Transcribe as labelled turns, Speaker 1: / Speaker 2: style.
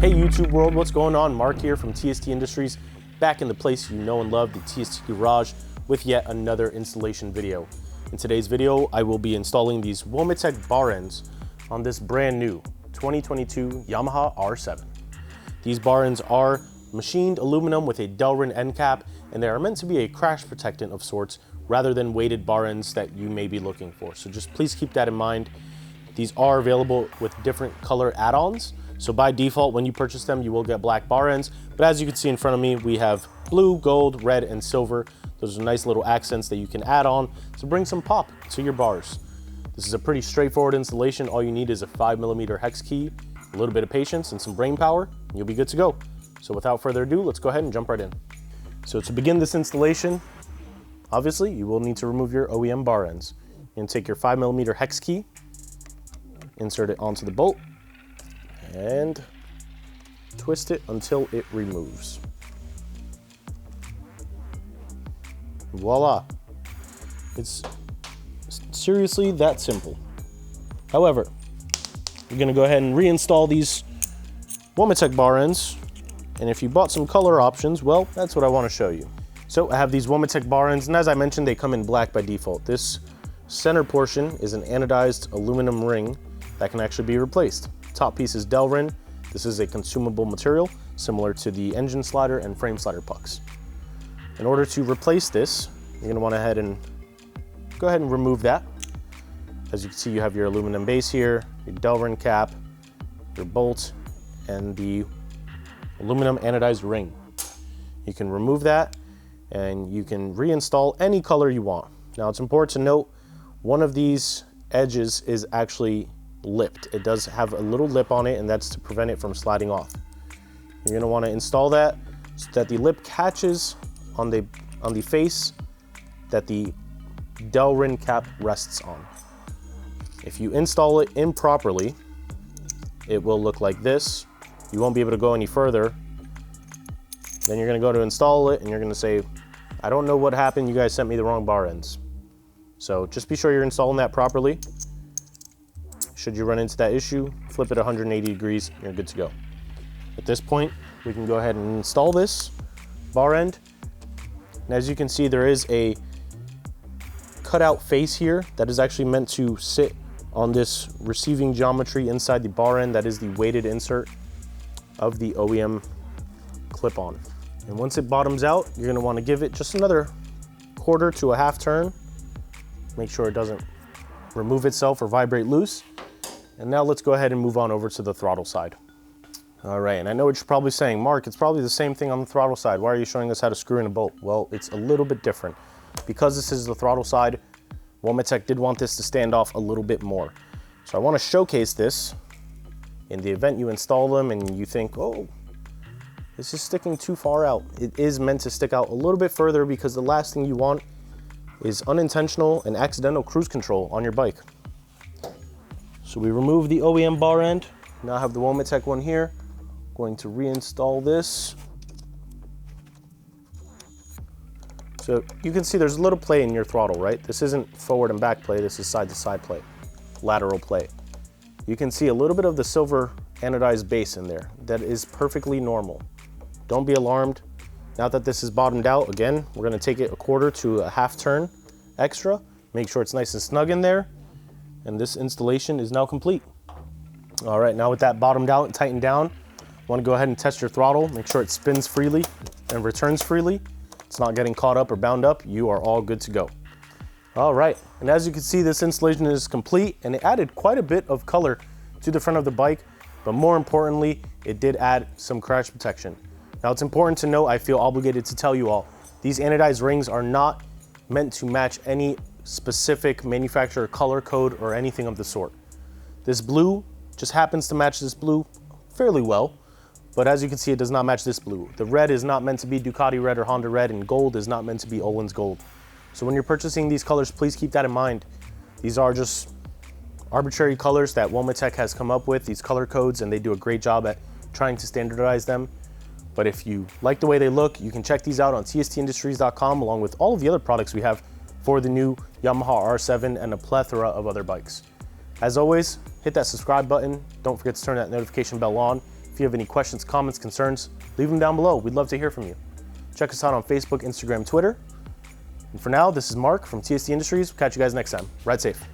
Speaker 1: Hey YouTube world, what's going on? Mark here from TST Industries, back in the place you know and love, the TST Garage, with yet another installation video. In today's video, I will be installing these Womet-Tech Bar Ends on this brand new 2022 Yamaha R7. These bar ends are machined aluminum with a delrin end cap, and they are meant to be a crash protectant of sorts rather than weighted bar ends that you may be looking for. So just please keep that in mind. These are available with different color add-ons. So by default, when you purchase them, you will get black bar ends. But as you can see in front of me, we have blue, gold, red, and silver. Those are nice little accents that you can add on to bring some pop to your bars. This is a pretty straightforward installation. All you need is a 5mm hex key, a little bit of patience, and some brain power, and you'll be good to go. So without further ado, let's go ahead and jump right in. So to begin this installation, obviously, you will need to remove your OEM bar ends. You're gonna take your 5mm hex key, insert it onto the bolt, and twist it until it removes. Voila. It's seriously that simple. However, you're gonna go ahead and reinstall these Womet-Tech bar ends, and if you bought some color options, well, that's what I wanna show you. So I have these Womet-Tech bar ends, and as I mentioned, they come in black by default. This center portion is an anodized aluminum ring that can actually be replaced. Top piece is delrin. This is a consumable material similar to the engine slider and frame slider pucks. In order to replace this, you're gonna want to go ahead and remove that. As you can see, you have your aluminum base here, your delrin cap, your bolt, and the aluminum anodized ring. You can remove that and you can reinstall any color you want. Now it's important to note, one of these edges is actually lipped. It does have a little lip on it, and that's to prevent it from sliding off. You're gonna wanna install that so that the lip catches on the face that the delrin cap rests on. If you install it improperly, it will look like this. You won't be able to go any further. Then you're gonna go to install it and you're gonna say, I don't know what happened, you guys sent me the wrong bar ends. So just be sure you're installing that properly. Should you run into that issue, flip it 180 degrees, you're good to go. At this point, we can go ahead and install this bar end. And as you can see, there is a cutout face here that is actually meant to sit on this receiving geometry inside the bar end. That is the weighted insert of the OEM clip-on. And once it bottoms out, you're gonna wanna give it just another quarter to a half turn. Make sure it doesn't remove itself or vibrate loose. And now let's go ahead and move on over to the throttle side. All right, and I know what you're probably saying, Mark, it's probably the same thing on the throttle side. Why are you showing us how to screw in a bolt? Well, it's a little bit different. Because this is the throttle side, Womet-Tech did want this to stand off a little bit more. So I want to showcase this in the event you install them and you think, oh, this is sticking too far out. It is meant to stick out a little bit further because the last thing you want is unintentional and accidental cruise control on your bike. So we remove the OEM bar end. Now I have the Womet-Tech one here. Going to reinstall this. So you can see there's a little play in your throttle, right? This isn't forward and back play, this is side to side play, lateral play. You can see a little bit of the silver anodized base in there. That is perfectly normal. Don't be alarmed. Now that this is bottomed out, again, we're gonna take it a quarter to a half turn extra. Make sure it's nice and snug in there. And this installation is now complete. All right, now with that bottomed out and tightened down, want to go ahead and test your throttle, make sure it spins freely and returns freely. It's not getting caught up or bound up. You are all good to go. All right, and as you can see, this installation is complete and it added quite a bit of color to the front of the bike, but more importantly, it did add some crash protection. Now it's important to note, I feel obligated to tell you all, these anodized rings are not meant to match any specific manufacturer color code or anything of the sort. This blue just happens to match this blue fairly well, but as you can see, it does not match this blue. The red is not meant to be Ducati red or Honda red, and gold is not meant to be Olin's gold. So when you're purchasing these colors, please keep that in mind. These are just arbitrary colors that Womet-Tech has come up with, these color codes, and they do a great job at trying to standardize them. But if you like the way they look, you can check these out on tstindustries.com along with all of the other products we have for the new Yamaha R7 and a plethora of other bikes. As always, hit that subscribe button. Don't forget to turn that notification bell on. If If you have any questions, comments, concerns, leave them down below. We'd love to hear from you. Check us out on Facebook, Instagram, Twitter. And for now, this is Mark from TST Industries. We'll catch you guys next time. Ride safe.